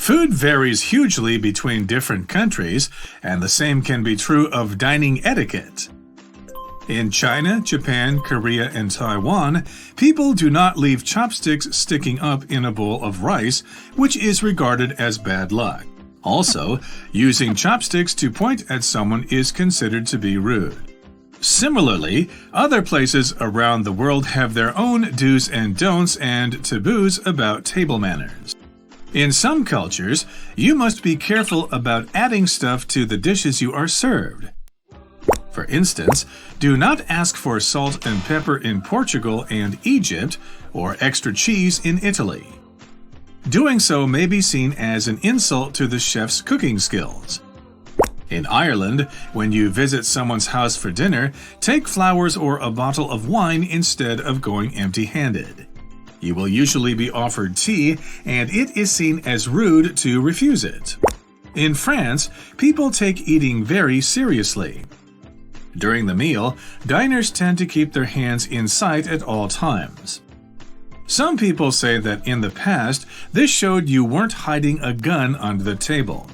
Food varies hugely between different countries, and the same can be true of dining etiquette. In China, Japan, Korea, and Taiwan, people do not leave chopsticks sticking up in a bowl of rice, which is regarded as bad luck. Also, using chopsticks to point at someone is considered to be rude. Similarly, other places around the world have their own do's and don'ts and taboos about table manners. In some cultures, you must be careful about adding stuff to the dishes you are served. For instance, do not ask for salt and pepper in Portugal and Egypt, or extra cheese in Italy. Doing so may be seen as an insult to the chef's cooking skills. In Ireland, when you visit someone's house for dinner, take flowers or a bottle of wine instead of going empty-handed. You will usually be offered tea, and it is seen as rude to refuse it. In France, people take eating very seriously. During the meal, diners tend to keep their hands in sight at all times. Some people say that in the past, this showed you weren't hiding a gun under the table.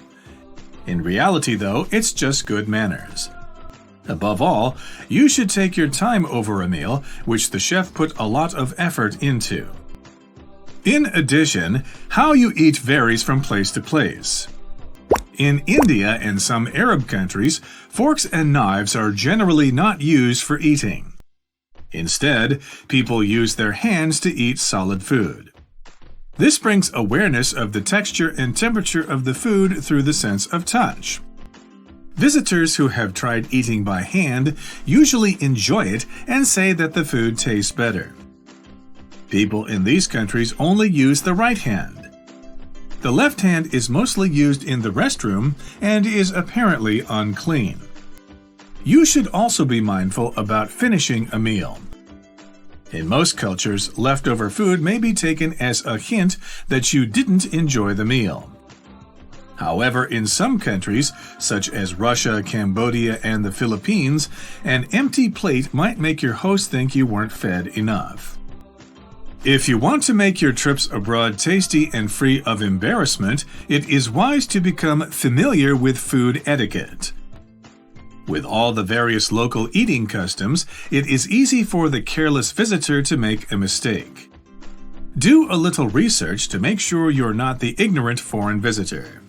In reality, though, it's just good manners. Above all, you should take your time over a meal, which the chef put a lot of effort into. In addition, how you eat varies from place to place. In India and some Arab countries, forks and knives are generally not used for eating. Instead, people use their hands to eat solid food. This brings awareness of the texture and temperature of the food through the sense of touch. Visitors who have tried eating by hand usually enjoy it and say that the food tastes better. People in these countries only use the right hand. The left hand is mostly used in the restroom and is apparently unclean. You should also be mindful about finishing a meal. In most cultures, leftover food may be taken as a hint that you didn't enjoy the meal. However, in some countries, such as Russia, Cambodia, and the Philippines, an empty plate might make your host think you weren't fed enough. If you want to make your trips abroad tasty and free of embarrassment, it is wise to become familiar with food etiquette. With all the various local eating customs, it is easy for the careless visitor to make a mistake. Do a little research to make sure you're not the ignorant foreign visitor.